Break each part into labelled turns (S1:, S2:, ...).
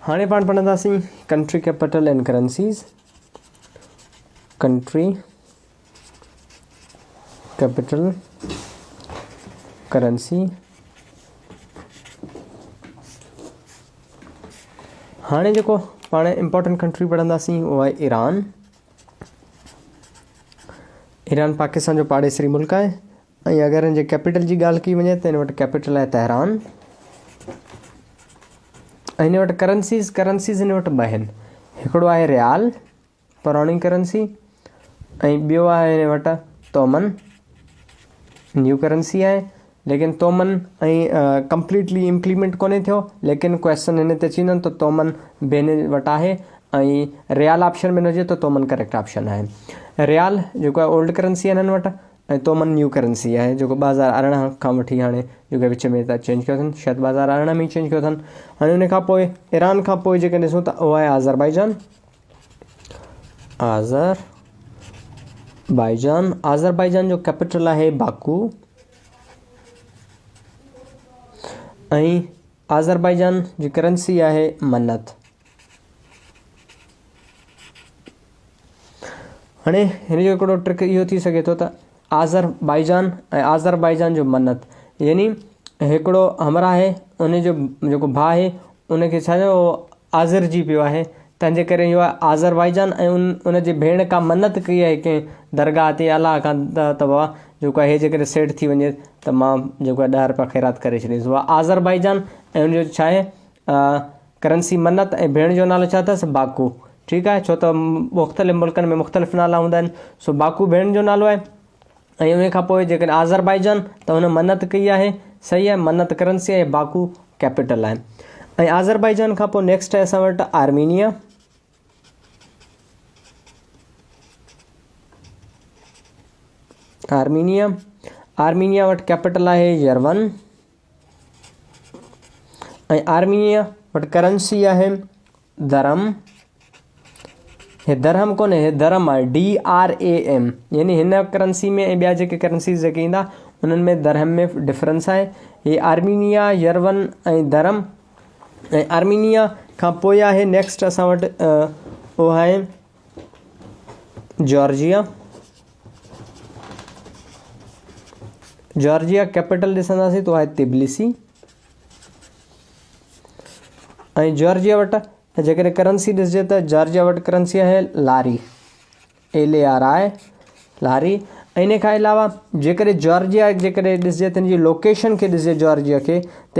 S1: हाणे पाण पढ़ंदासीं country capital and currencies. Country capital currency. हाणे जेको पाण इम्पोर्टेंट कंट्री पढ़ंदासीं उहो आहे ईरान। ईरान पाकिस्तान जो पाड़ेसरी मुल्क आहे ऐं अगरि हिन जे कैपिटल जी ॻाल्हि कई वञे त हिन वटि कैपिटल आहे तेहरान। ऐं हिन वटि करंसीज़ हिन वटि ॿ आहिनि। हिकिड़ो आहे रियाल पुराणी करंसी ऐं ॿियो आहे हिन वटि तोमन न्यू करंसी आहे। लेकिन तोमन ऐं कंप्लीटली इम्प्लीमेंट कोन्हे थियो, लेकिन क्वेश्चन हिन ते अची वञनि त तोमन बि हिन वटि आहे ऐं रियाल ऑप्शन में न हुजे त तोमन करेक्ट ऑप्शन आहे। रियाल जेको आहे ओल्ड करंसी आहे हिननि वटि ऐं तोमन न्यू करंसी आहे जेको 2018 खां वठी हाणे जेके विच में त चेंज कयो अथनि, शायदि 2018 में ई चेंज कयो अथनि। हाणे हुन खां पोइ ईरान खां पोइ जेके ॾिसूं त उहो आहे आज़रबाईजान जो कैपिटल आहे बाकू ऐं आज़रबाईजान जी करंसी आहे मन्नत। हाणे हिन जो हिकिड़ो ट्रिक इहो थी सघे थो त आज़रबाईजान जो मन्नत, यानी हिकिड़ो हमरा आहे उन जो जेको भाउ आहे उनखे छा चयो आज़र जी पियो आहे, तंहिंजे करे इहो आहे आज़रबाईजान ऐं उन जी भेण का मन्नत कई आहे कंहिं दरगाह ते अलाह खां त बाबा जेको आहे हे जेकॾहिं सेट थी वञे त मां जेको आहे 10 रुपया ख़ैरात करे छॾींदुसि। उहा आज़रबाईजान ऐं उनजो छा आहे करंसी मन्नत ऐं भेण जो नालो छा अथसि बाकू। ठीकु आहे, छो त मुख़्तलिफ़ मुल्कनि में मुख़्तलिफ़ नाला हूंदा आहिनि। सो बाकू भेण जो नालो आहे ऐं उन खां पोइ जेकॾहिं आज़रबाईजान त हुन मन्नत कई आहे, सही आहे, मन्नत करंसी आहे, बाकू कैपिटल आहे। ऐं आज़रबाईजान खां पोइ नेक्स्ट आहे असां वटि आर्मीनिया। आर्मीनिया वटि कैपिटल आहे यरवन ऐं आर्मीनिया वटि करंसी आहे दरम। हे दरहम कोन्हे, हे दरम आहे DRAM, यानी हिन करंसी में ऐं ॿिया जेके करंसीज़ जेके ईंदा उन्हनि में दरहम में डिफरेंस आहे। हे आर्मीनिया, यरवन ऐं दरम। ऐं आर्मीनिया खां पोइ आहे नेक्स्ट असां वटि उहो आहे जॉर्जिया कैपिटल ॾिसंदासीं त उहा आहे तिबिलिसी। ऐं जॉर्जिया वटि जेकॾहिं करंसी ॾिसिजे त जॉर्जिया वटि करंसी आहे लारी, LARI लारी। ऐं इन खां अलावा जेकॾहिं जॉर्जिया जेकॾहिं ॾिसिजे त हिन जी लोकेशन खे ॾिसिजे जॉर्जिया खे त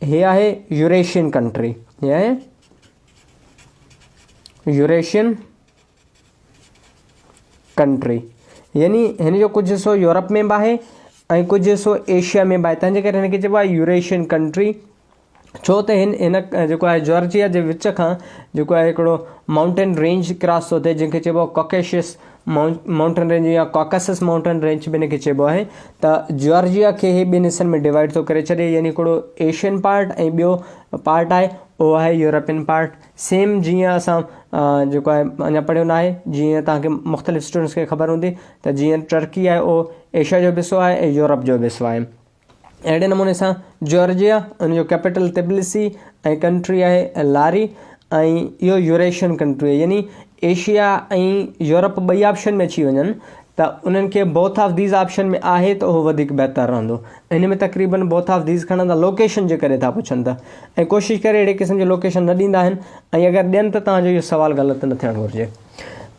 S1: हे आहे यूरेशियन कंट्री। हे आहे यूरेशियन कंट्री, यानी हिन जो कुझु हिसो यूरोप में बि आहे ऐं कुझु हिसो एशिया में बि आहे, तंहिंजे करे हिनखे चइबो आहे यूरेशियन कंट्री। छो त हिन जेको आहे जॉर्जिया जे विच खां जेको आहे हिकिड़ो माउंटेन रेंज क्रॉस थो थिए जंहिंखे चइबो आहे कॉकेशियस माउंटेन रेंज या कॉकसस माउंटेन रेंज बि हिनखे चइबो आहे। त जॉर्जिया खे हे ॿिनि हिसनि में डिवाइड थो करे छॾे, यानी हिकिड़ो एशियन पार्ट ऐं ॿियो पार्ट आहे उहो आहे यूरोपियन पार्ट। सेम जीअं असां जेको आहे अञा पढ़ियो न आहे, जीअं तव्हांखे मुख़्तलिफ़ स्टूडेंट्स खे ख़बर हूंदी त जीअं टर्की आहे उहो एशिया जो बि हिसो आहे ऐं यूरोप जो बि हिसो आहे। अहिड़े नमूने सां जॉर्जिया उनजो कैपिटल तिबिलिसी ऐं कंट्री आहे लारी ऐं इहो यूरेशियन कंट्री आहे, यानी एशिया ऐं यूरोप ॿई ऑप्शन में अची वञनि त उन्हनि खे बोथ ऑफ दीज़ ऑप्शन में आहे त उहो वधीक बहितर रहंदो। हिन में तक़रीबन बोथ ऑफ दीज़ खणंदा लोकेशन जे करे था पुछनि था ऐं कोशिशि करे अहिड़े क़िस्म जी लोकेशन न ॾींदा आहिनि ऐं अगरि ॾियनि त तव्हांजो इहो सुवालु ग़लति न थियणु घुरिजे।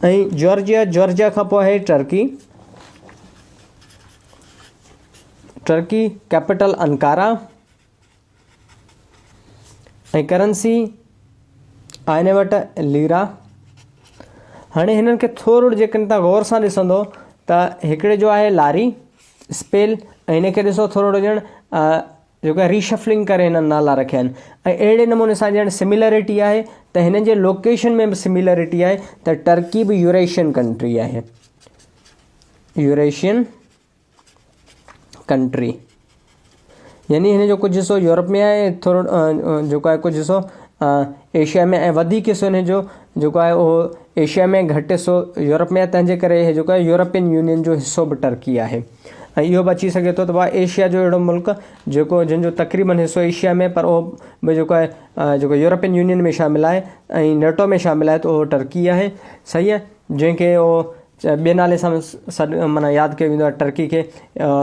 S1: ऐं जॉर्जिया खां पोइ आहे टर्की कैपिटल अंकारा ऐं करंसी आहे हिन वटि लीरा। हाणे हिननि खे थोरो जेकॾहिं तव्हां गौर सां ॾिसंदो त हिकिड़े जो आहे लारी स्पेल ऐं हिनखे ॾिसो थोरो ॼण जेको आहे रीशफलिंग करे हिननि नाला रखिया आहिनि ऐं अहिड़े नमूने सां ॼण सिमिलरिटी आहे त हिननि जे लोकेशन में बि सिमिलरिटी आहे त टर्की बि यूरेशियन कंट्री आहे, यूरेशियन कंट्री, यानी हिन जो कुझु हिसो यूरोप में आहे, थोरो जेको आहे कुझु हिसो एशिया में ऐं वधीक हिसो हिन जो जेको आहे उहो एशिया में, घटि हिसो यूरोप में आहे, तंहिंजे करे इहे जेको आहे यूरोपियन यूनियन जो हिसो बि टर्की आहे। ऐं इहो बि अची सघे थो त भाउ एशिया जो अहिड़ो मुल्क जेको जंहिंजो तक़रीबन हिसो एशिया में पर उहो बि जेको आहे जेको यूरोपियन यूनियन में शामिलु आहे ऐं नेटो में शामिलु आहे त उहो टर्की आहे। सही आहे, जंहिंखे उहो ॿिए नाले सां सॾु माना यादि कयो वेंदो आहे टर्की खे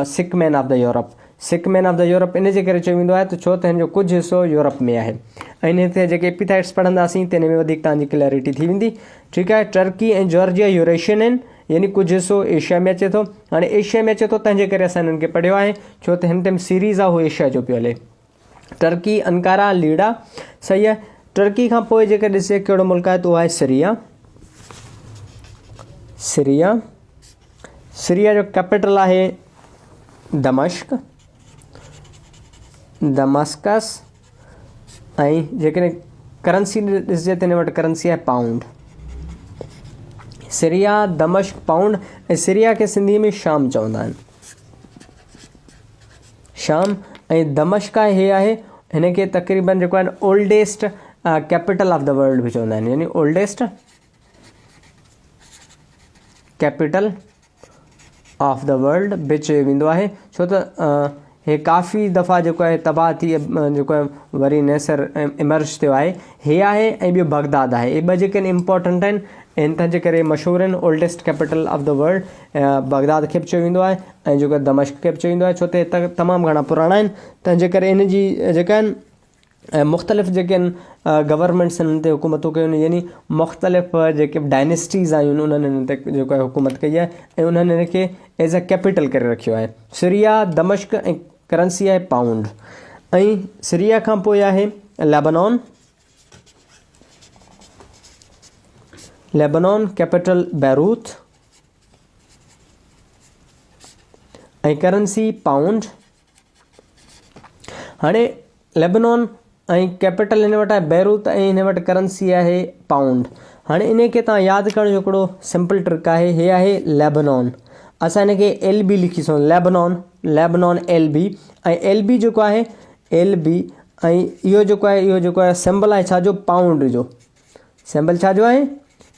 S1: sick man of the Europe. Sick man of the Europe इन जे करे चयो वेंदो आहे त छो त हिन जो कुझु हिसो यूरोप में आहे। ऐं हिते जेके एपिथाइट्स पढ़ंदासीं त हिन में वधीक तव्हांजी क्लैरिटी थी वेंदी। ठीकु आहे, टर्की ऐं जॉर्जिया यूरेशियन आहिनि, यानी कुझु हिसो एशिया में अचे थो। हाणे एशिया में अचे थो तंहिंजे करे असां हिननि खे पढ़ियो आहे, छो त हिन टाइम सीरीज़ आहे उहो एशिया जो पियो हले। Turkey, Ankara, Leda. सही आहे, टर्की खां पोइ जेके ॾिसे कहिड़ो मुल्क आहे त उहो आहे सीरिया। सीरिया जो कैपिटल आहे दमस्कस। ऐं जेकॾहिं करंसी ॾिसिजे त हिन वटि करंसी आहे पाउंड। सीरिया, दमश्क, पाउंड। ऐं सीरिया खे सिंधी में शाम चवंदा आहिनि, शाम। ऐं दमश्क आहे, हे आहे हिन खे तक़रीबन जेको आहे oldest capital of the world बि चवंदा आहिनि, यानी oldest capital of the world बि चयो वेंदो आहे, छो त हे काफ़ी दफ़ा जेको आहे तबाह थी जेको आहे वरी नैसर इमर्ज थियो आहे। हे आहे ऐं ॿियो बगदाद आहे। हे ॿ जेके आहिनि इम्पोर्टेंट आहिनि, इन तंहिंजे करे मशहूरु आहिनि। Oldest capital of the world Baghdad खे बि चयो वेंदो आहे ऐं जेको दमश्क खे बि चयो वेंदो आहे, छो त हितां तमामु घणा पुराणा आहिनि। तंहिंजे करे इन जी जेका आहिनि मुख़्तलिफ़ जेके आहिनि गवर्नमेंट्स हिननि ते हुकूमतूं कयूं आहिनि, यानी मुख़्तलिफ़ जेके डायनेस्टीज़ आहियूं उन्हनि हिन ते जेको आहे हुकूमत कई आहे ऐं उन्हनि हिन खे एज़ अ कैपिटल करे रखियो आहे। सीरिया, दमश्क ऐं करंसी आहे पाउंड। ऐं सीरिया खां पोइ आहे लेबनान, कैपिटल बैरूत ऐं करंसी पाउंड। हाणे लेबनान ऐं कैपिटल हिन वटि आहे बैरूत ऐं हिन वटि करंसी आहे पाउंड। हाणे इन खे तव्हां यादि करण जो हिकिड़ो सिंपल ट्रिक आहे, हे आहे लेबनान। असां हिन खे LB लिखी सघूं, लेबनान LB। ऐं LB जेको आहे LB ऐं इहो जेको आहे सिंबल आहे छाजो, पाउंड जो। सिंबल छाजो आहे,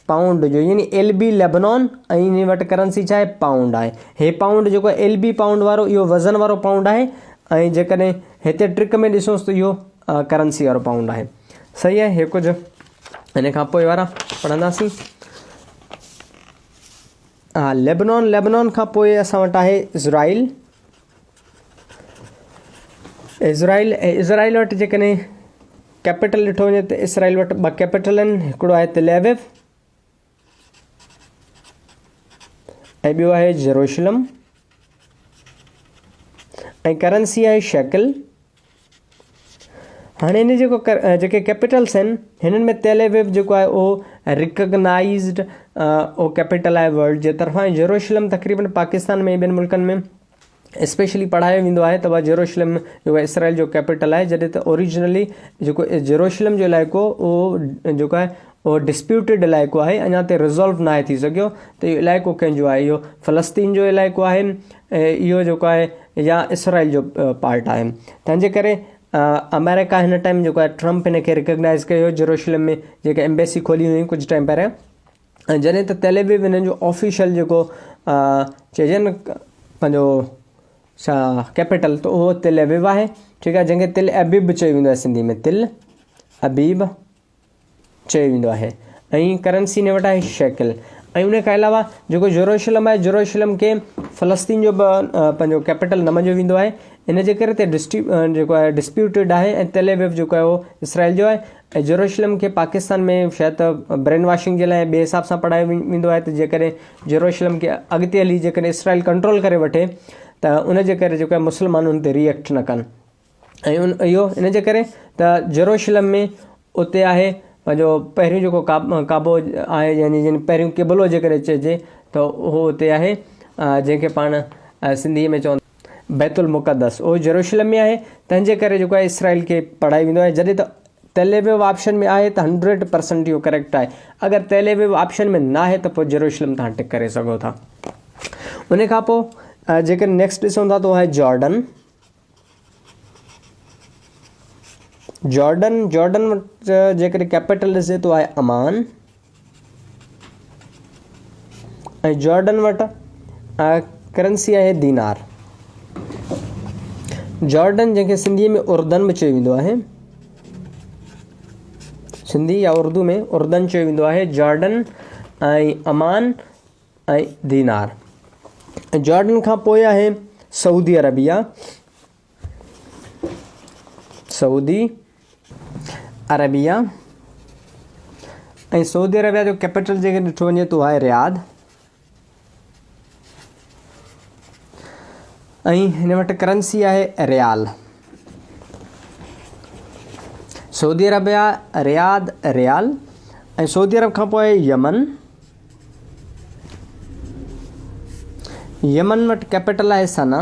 S1: पाउंड जो, यानी LB लेबनान ऐं हिन वटि करंसी छा आहे, पाउंड आहे। हे पाउंड जेको आहे LB पाउंड वारो, इहो वज़न वारो पाउंड आहे। ऐं जेकॾहिं हिते ट्रिक में ॾिसोसि त इहो करंसी वारो पाउंड आहे। सही आहे, हे कुझु हिन खां पोइ वारा पढ़ंदासीं। हा, लेबनान खां पोइ असां वटि आहे इज़राइल वटि जेकॾहिं कैपिटल ॾिठो वञे त इसराइल वटि 2 कैपिटल आहिनि, हिकिड़ो आहे तेल अवीव ऐं ॿियो आहे जेरूशलम। ऐं करंसी आहे शेकल। हाणे हिन जेके कैपिटल्स आहिनि हिननि में तेल अवीव जेको आहे उहो रिकग्नाइज़्ड उहो कैपिटल आहे वर्ल्ड जे तरफ़ां। जेरूशलम तक़रीबन पाकिस्तान में ॿियनि मुल्कनि में स्पेशली पढ़ायो वेंदो आहे त भाई जेरूशलम जेको आहे इसराइल जो कैपिटल आहे, जॾहिं त ओरिजिनली जेको जेरूशलम जो इलाइक़ो उहो जेको आहे उहो डिस्प्यूटेड इलाइक़ो आहे, अञा ताईं रिज़ॉल्व न आहे थी सघियो त इहो इलाइक़ो कंहिंजो आहे। इहो फ़लस्तीन जो इलाइक़ो आहे, इहो जेको आहे या इसराइल जो पार्ट आहे। तंहिंजे करे अमेरिका हिन टाइम जेको आहे ट्रम्प हिन खे रिकग्नाइज़ कयो जेरूशलम में जेके एम्बेसी खोली हुई कुझु टाइम पहिरियों। ऐं जॾहिं त तेल अवीव हिननि जो ऑफिशियल जेको चइजे न पंहिंजो छा कैपिटल, त उहो तेल अवीव आहे। ठीकु आहे, जंहिंखे तेल अबीब चयो वेंदो आहे सिंधी में, तिल अबीब चयो वेंदो आहे। ऐं करंसी हिन वटि आहे शेकल। ऐं उन खां अलावा जेको जेरूशलम आहे, जेरूशलम खे फ़लस्तीन जो पंहिंजो कैपिटल न मञियो वेंदो आहे, इन जे करे ते जेको आहे डिस्प्यूटेड आहे। ऐं तेल अवीव जेको आहे उहो इसराइल जो आहे। ऐं जेरूशलम खे पाकिस्तान में शायदि ब्रेन वॉशिंग जे लाइ ॿिए हिसाब सां पढ़ायो वेंदो आहे त जेकॾहिं जेरूशलम खे अॻिते हली जेकॾहिं इसराइल कंट्रोल करे वठे त उन जे करे जेको आहे मुस्लमान उन ते रिएक्ट न कनि। ऐं इहो इन जे करे त जेरूशलम में उते आहे पंहिंजो पहिरियों जेको काबो आहे, यानी पहिरियों क़िबलो जेकॾहिं चइजे त उहो उते आहे, जंहिंखे पाण सिंधीअ में चवंदा बैतुल मुक़द्दस, उहो जेरूशलम में आहे। तंहिंजे करे जेको आहे इसराइल खे पढ़ायो वेंदो आहे। जॾहिं त तेल अवीव ऑप्शन में आहे त 100% इहो करेक्ट आहे। अगरि तेल अवीव ऑप्शन में न आहे त पोइ जेरूशलम तव्हां टिक करे सघो था। उन खां पोइ जेकर नेक्स्ट ॾिसूं था त उहो आहे जॉर्डन वटि जेकॾहिं कैपिटल ॾिसे त आहे अमान। ऐं जॉर्डन वटि करंसी आहे दीनार। जॉर्डन जंहिंखे सिंधीअ में उर्दन बि चयो वेंदो आहे, सिंधी या उर्दू में उर्दन चयो वेंदो आहे, जॉर्डन ऐं अमान ऐं दीनार। जॉर्डन खां पोइ आहे सऊदी अरबिया। सऊदी अरबिया ऐं सऊदी अरबिया जो कैपिटल जेके ॾिठो वञे तो आहे रियाद। ऐं हिन वटि करंसी आहे riyal. Saudi Arabia, Riyadh, riyal. ऐं सऊदी अरब खां पोइ यमन। यमन वटि कैपिटल आहे सना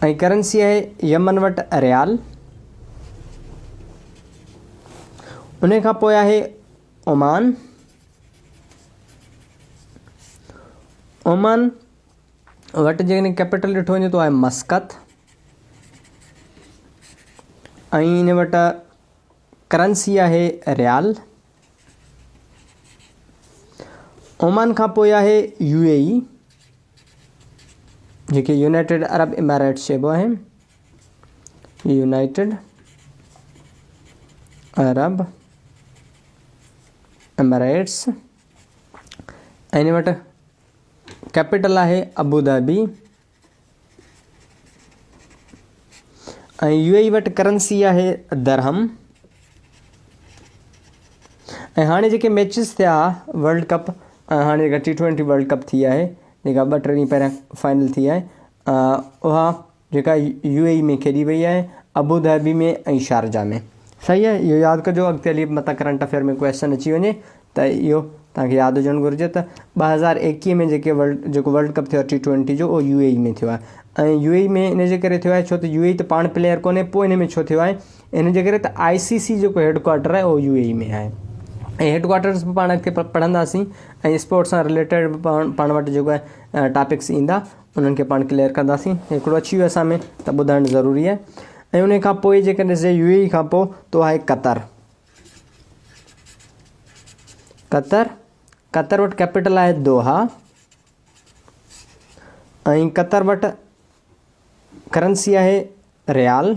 S1: ऐं करंसी आहे यमन वटि रियाल। उन खां पोइ आहे ओमान। ओमान वटि जेकॾहिं कैपिटल ॾिठो वञे तो आहे मस्कत ऐं हिन वटि करंसी आहे रियाल। ओमान खां पोइ आहे UAE जेके यूनाइटेड अरब इमारेट्स चइबो आहे, यूनाइटेड अरब इमारेट्स। ऐं हिन वटि कैपिटल आहे अबू धाबी ऐं UAE वटि करंसी आहे दरहम। ऐं हाणे जेके मैचिस थिया वर्ल्ड कप, हाणे जेका T20 वर्ल्ड कप थी आहे, जेका 2-3 ॾींहं पहिरियां फाइनल थी आहे, उहा जेका UAE में खेॾी वई आहे, अबू धाबी में ऐं शारजा में। सही आहे, इहो यादि कजो, अॻिते हली मथां करंट अफेयर में क्वेश्चन अची वञे त इहो तव्हांखे यादि हुजणु घुरिजे त 2021 में जेको वर्ल्ड कप थियो आहे T20 जो, उहो UAE में थियो आहे। ऐं UAE में इन जे करे थियो आहे छो त UAE त पाण प्लेयर कोन्हे, पोइ हिन में छो थियो आहे, इन जे करे त ICC जेको हेडक्वाटर आहे उहो UAE में आहे। ऐं हेडक्वाटर्स बि पाण अॻिते पढ़ंदासीं ऐं स्पोर्ट्स सां रिलेटेड बि पाण वटि जेको आहे टॉपिक्स ईंदा, उन्हनि खे पाण क्लियर कंदासीं। हिकिड़ो अची वियो असां में त ॿुधाइणु ज़रूरी आहे। ऐं उन खां पोइ जेकॾहिं ॾिसे UAE खां पोइ तो आहे कतर। कतर वटि कैपिटल आहे दोहा ऐं कतर वटि करंसी आहे रियाल।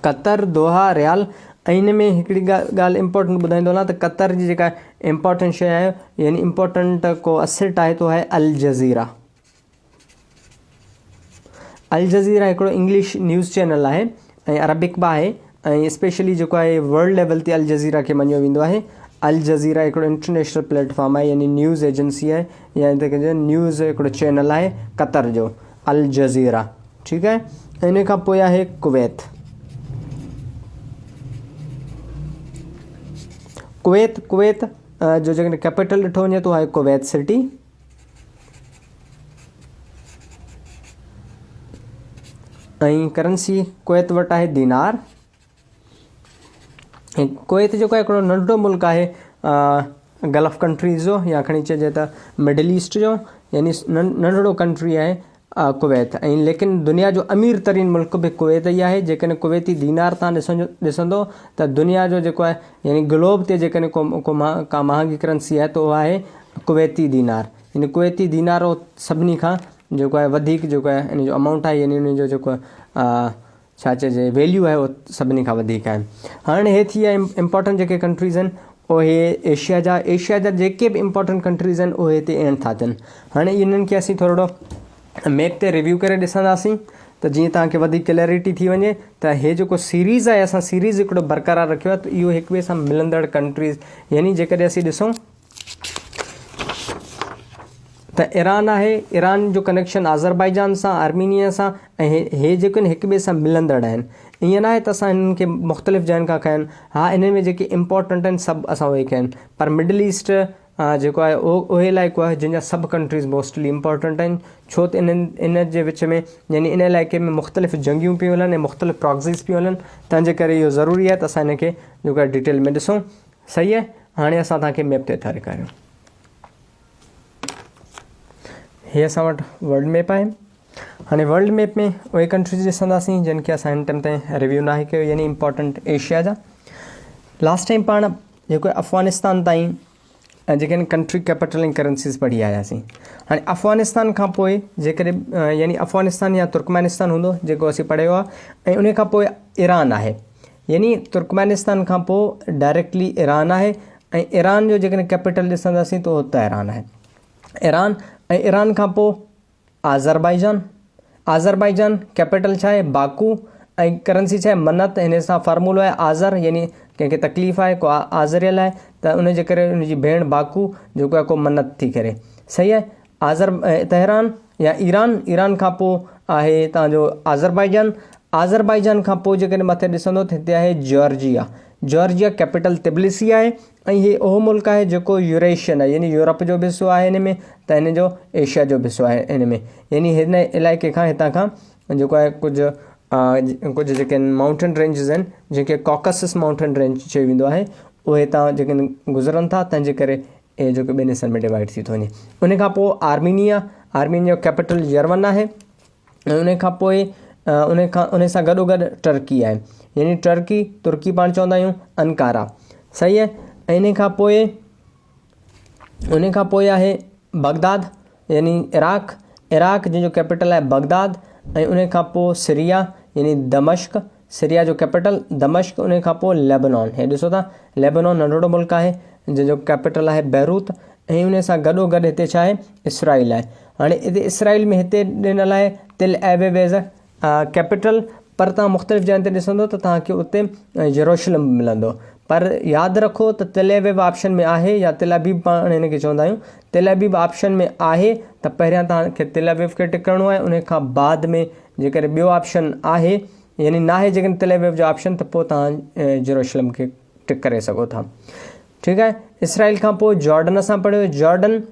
S1: कतर, दोहा, रियाल। ऐं हिन में हिकिड़ी ॻाल्हि इम्पोर्टेंट ॿुधाईंदो हलां त कतर जी जेका इम्पोर्टेंट शइ आहे, यानी इम्पोर्टेंट को असेट आहे, तो आहे अल जज़ीरा। अल जज़ीरा हिकिड़ो इंग्लिश न्यूज़ चैनल आहे ऐं अरबिक बि आहे ऐं स्पेशली जेको आहे वर्ल्ड लेवल ते अल जज़ीरा खे मञियो वेंदो आहे। अल जज़ीरा हिकिड़ो इंटरनेशनल प्लेटफॉर्म आहे, यानी न्यूज़ एजेंसी आहे, या न्यूज़ हिकिड़ो चैनल आहे कतर जो, अल जज़ीरा। ठीकु आहे। इन खां पोइ आहे कुवैत। कुवैत जो जेकॾहिं कैपिटल ॾिठो वञे तो आहे कुवैत सिटी। ऐं करंसी कुवैत वटि आहे दीनार। ऐं कुवैत जेको आहे हिकिड़ो नंढो मुल्क आहे गल्फ कंट्रीज़ जो, या खणी चइजे त मिडल ईस्ट जो, यानी नंढड़ो कंट्री आहे कुवैत। ऐं लेकिन दुनिया जो अमीर तरीन मुल्क बि कुवैत ई आहे। जेकॾहिं कुवैती दीनार तव्हां ॾिसंदो त दुनिया जो जेको आहे यानी ग्लोब ते जेकॾहिं का महांगी करंसी आहे त उहा आहे कुवैती दीनार। यानी कुवैती दीनार सभिनी खां जेको आहे वधीक जेको आहे इन जो अमाउंट आहे, यानी उन जो जेको छा चइजे वैल्यू आहे, उहो सभिनी खां वधीक आहे। हाणे हे थी विया इम्पोर्टेंट जेके कंट्रीज़ आहिनि उहे एशिया जा जेके बि इम्पोर्टेंट कंट्रीज़ आहिनि उहे हिते एंड था थियनि। हाणे इन्हनि खे असीं थोरो मैप ते रिव्यू करे ॾिसंदासीं त जीअं तव्हांखे वधीक क्लैरिटी थी वञे त हे जेको सीरीज़ आहे, असां सीरीज़ हिकिड़ो बरक़रार रखियो आहे, त इहो हिक ॿिए सां मिलंदड़ कंट्रीज़, यानी जेकॾहिं असीं ॾिसूं त ईरान आहे, ईरान जो कनेक्शन आज़रबाईजान सां, आर्मीनिया सां, ऐं हे जेके आहिनि हिक ॿिए सां मिलंदड़ आहिनि। ईअं न आहे त असां हिननि खे मुख़्तलिफ़ जॻहियुनि खां कया आहिनि। हा, इन्हनि में जेके इम्पोर्टेंट आहिनि सभु असां उहे कया आहिनि, पर मिडल ईस्ट जेको आहे उहे इलाइक़ो आहे जंहिंजा सभु कंट्रीज़ मोस्टली इम्पोर्टेंट आहिनि, छो त इन जे विच में यानी इन इलाइक़े में मुख़्तलिफ़ जंगियूं पियूं हलनि ऐं मुख़्तलिफ़ प्रॉक्सीज़ पियूं हलनि। तंहिंजे करे इहो ज़रूरी आहे त असां हिन खे जेको आहे डिटेल में ॾिसूं। सही आहे। हाणे असां तव्हांखे मैप ते था ॾेखारियूं। हे असां वटि वर्ल्ड मैप आहे। हाणे वर्ल्ड मैप में उहे कंट्रीज़ ॾिसंदासीं जिन खे असां हिन टाइम ताईं रिव्यू न आहे कयो, यानी इम्पोर्टेंट एशिया जा। लास्ट टाइम पाण जेको आहे अफ़गानिस्तान ताईं जेके आहिनि कंट्री कैपिटल ऐं करंसीज़ पढ़ी आयासीं। हाणे अफ़गानिस्तान खां पोइ जेकॾहिं यानी अफ़गानिस्तान या तुर्कमेनिस्तान हूंदो जेको असीं पढ़ियो आहे, ऐं उन खां पोइ ईरान आहे। यानी तुर्कमेनिस्तान खां पोइ डायरेक्टली ईरान आहे, ऐं ईरान जो जेकॾहिं कैपिटल ॾिसंदासीं त तेहरान आहे। ईरान ऐं ईरान खां पोइ आज़रबाईजान। आज़रबाईजान कैपिटल छा आहे? बाकू, ऐं करंसी छा आहे? मन्नत। हिन सां फार्मूलो आहे आज़र, यानी कंहिंखे तकलीफ़ आहे को आज़रियल आहे त उनजे करे उनजी भेण बाकू जेको आहे को मन्नत थी करे। सही आहे। तेहरान या ईरान खां पोइ आहे तव्हांजो आज़रबाईजान। आज़रबाईजान खां पोइ जेकॾहिं मथे ॾिसंदो त हिते आहे जॉर्जिया कैपिटल तिबिलिसी आहे, ऐं हीअ उहो मुल्क आहे जेको यूरेशियन आहे, यानी यूरोप जो बि हिसो आहे हिन में, त हिन जो एशिया जो बि हिसो आहे हिन में। यानी हिन इलाइक़े खां हितां खां जेको आहे कुझु जेके आहिनि माउंटेन रेंजिस आहिनि जेके कॉकसस माउंटेन रेंज चयो वेंदो आहे, उहे हितां जेके गुज़रनि था, तंहिंजे करे इहे जेके ॿिनि हिसनि में डिवाइड थी थो वञे। उन खां पोइ आर्मीनिया जो कैपिटल यरवन आहे, ऐं उन खां पोइ उन सां गॾोगॾु टर्की आहे, यानी तुर्की पाण चवंदा आहियूं अंकारा। सही आहे। ऐं इन खां पोइ आहे बगदाद, यानी इराक जंहिंजो कैपिटल आहे बगदाद, ऐं उन खां पोइ सीरिया यानी दमश्क, सीरिया जो कैपिटल दमश्क। उन खां पोइ लेबनान, हे ॾिसो था लेबनान नंढड़ो मुल्क आहे जंहिंजो कैपिटल आहे बैरूत, ऐं उन सां गॾोगॾु हिते छा आहे? इसराइल आहे। हाणे हिते इसराइल में हिते ॾिनल आहे तिल एविव एज़ कैपिटल, पर तव्हां मुख़्तलिफ़ जॻहियुनि ते ॾिसंदो त तव्हांखे उते यरूशलेम मिलंदो, पर यादि रखो त तिल एविव ऑप्शन में आहे या तिल अबीब पाण हिन खे चवंदा आहियूं। तिल अबीब ऑप्शन में आहे त पहिरियां तव्हांखे तिल अबीब खे टिक करिणो आहे, उन खां बाद में जेकॾहिं ॿियो ऑप्शन आहे यानी न आहे जेकॾहिं तिल अबीब जो ऑप्शन, त पोइ तव्हां यरूशलेम खे टिक करे सघो था। ठीकु आहे। इसराइल खां पोइ जॉर्डन असां पढ़ियो, जॉर्डन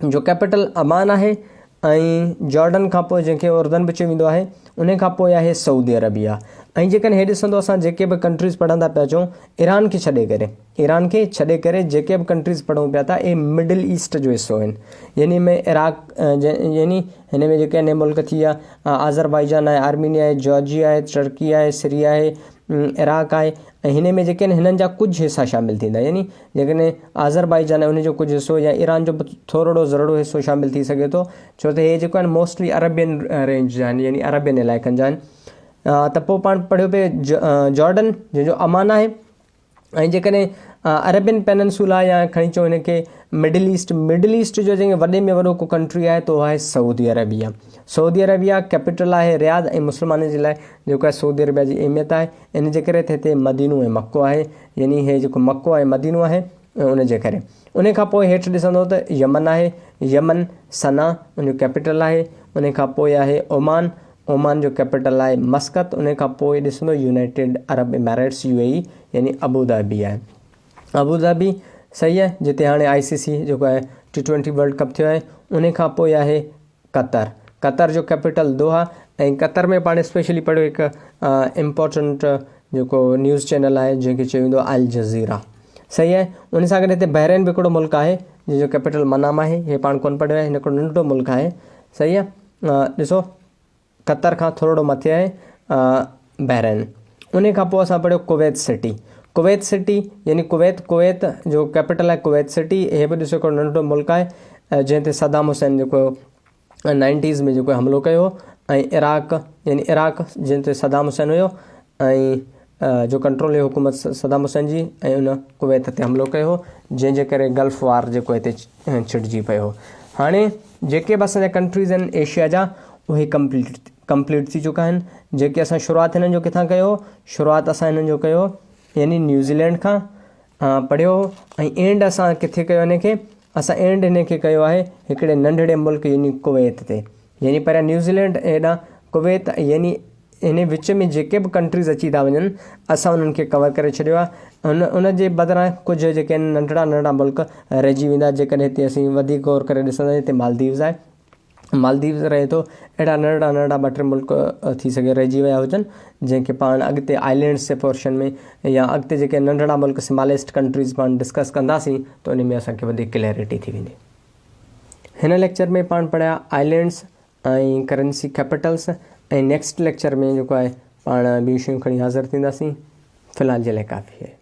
S1: जो कैपिटल अमान आहे, ऐं जॉर्डन खां पोइ जंहिंखे उर्दन बि चयो वेंदो आहे, उन खां पोइ आहे सऊदी अरबिया। ऐं जेकॾहिं हे ॾिसंदो असां जेके बि कंट्रीज़ पढ़ंदा पिया अचूं, ईरान खे छॾे करे जेके बि कंट्रीज़ पढ़ूं पिया था, इहे मिडल ईस्ट जो हिसो आहिनि। यानी में इराक यानी हिन में जेके आहिनि मुल्क थी विया आज़रबाईजान आहे, आर्मीनिया आहे, जॉर्जिया आहे, टर्की आहे, सीरिया आहे, इराक आहे, ऐं हिन में जेके आहिनि हिननि जा कुझु हिसा शामिलु थींदा। यानी जेकॾहिं आज़रबाईजान आहे उनजो कुझु हिसो या ईरान जो थोरो ज़रूरो हिसो शामिलु थी सघे थो, छो त हे जेको आहिनि मोस्टली अरबियन रेंज जा आहिनि, यानी अरबियन इलाइक़नि जा आहिनि। त पोइ पाण पढ़ियो पिए जॉर्डन जंहिंजो अमान आहे, ऐं जेकॾहिं अरबियन पेननसूला या खणी चओ हिनखे मिडल ईस्ट जो जंहिं वॾे में वॾो को कंट्री आहे त उहो आहे सऊदी अरबिया कैपिटल आहे रियाद, ऐं मुस्लमाननि जे लाइ जेको आहे सऊदी अरबिया जी अहमियत आहे, इन जे करे हिते मदीनो ऐं मक्को आहे, यानी हे जेको मक्को ऐं मदीनो आहे उन जे करे। उन खां पोइ हेठि ॾिसंदो त यमन आहे, यमन सना उनजो कैपिटल आहे। उन खां पोइ आहे ओमान जो कैपिटल आहे मस्कत। उन खां पोइ ॾिसंदो यूनाइटेड अरब इमिरेट्स UAE, यानी अबूधाबी आहे। अबूधाबी सही आहे, जिते हाणे ICC जेको आहे T20 वर्ल्ड कप थियो आहे। उन खां पोइ आहे कतर जो कैपिटल दोहा, ऐं कतर में पाण स्पेशली पढ़ियो हिकु इम्पोर्टेंट जेको न्यूज़ चैनल आहे जंहिंखे चयो वेंदो आहे अल जज़ीरा। सही आहे। उन सां गॾु हिते बहरेन बि हिकिड़ो मुल्क आहे जंहिंजो कैपिटल मनामा आहे, हे पाण कोन पढ़ियो आहे, हिन हिकिड़ो नंढो मुल्क आहे। सही आहे। ॾिसो कतर खां थोरो मथे आहे बहरेन। उन खां पोइ असां पढ़ियो कुवैत सिटी यानी कुवैत जो कैपिटल आहे कुवैत सिटी। हे बि ॾिसो हिकिड़ो नंढो मुल्क आहे जंहिं ते सदाम हुसैन जेको 90s में जेको हमलो कयो, ऐं इराक जंहिं ते सदाम हुसैन हुयो, ऐं जो कंट्रोल हुयो हुकूमत सदाम हुसैन जी, ऐं उन कुवैत ते हमलो कयो, जंहिंजे करे गल्फ वार जेको हिते छिड़जी पियो। हाणे जेके बि असांजा कंट्रीज़ आहिनि एशिया जा, उहे कंप्लीट थी चुका आहिनि। जेके असां शुरूआति हिननि जो किथां कयो, शुरूआति असां हिननि जो कयो यानी न्यूज़ीलैंड खां पढ़ियो, ऐं एंड असां किथे कयो हिनखे, असां एंड हिनखे कयो आहे हिकिड़े नंढड़े मुल्क यानी कुवैत ते। यानी पहिरियां न्यूज़ीलैंड हेॾां कुवैत, यानी इन विच में जेके बि कंट्रीज़ अची था वञनि असां उन्हनि खे कवर करे छॾियो आहे। उन जे बदिरां कुझु जेके आहिनि नंढड़ा मुल्क रहिजी वेंदा। जेकॾहिं हिते असीं वधीक गौर करे ॾिसंदा हिते मालदीव्स आहे, मालदीव्स रहे थो। अहिड़ा नंढड़ा 2-3 मुल्क थी सघे रहिजी विया हुजनि, जंहिंखे पाण अॻिते आइलैंड्स जे पोर्शन में या अॻिते जेके नंढड़ा मुल्क स्मॉलेस्ट कंट्रीज़ पाण डिस्कस कंदासीं त उन में असांखे वधीक क्लैरिटी थी वेंदी। हिन लेक्चर में पाण पढ़िया आइलैंड्स ऐं करंसी कैपिटल्स, ऐं नेक्स्ट लेक्चर में जेको आहे पाण ॿियूं शयूं खणी हाज़िर थींदासीं। फ़िलहाल जे लाइ काफ़ी आहे।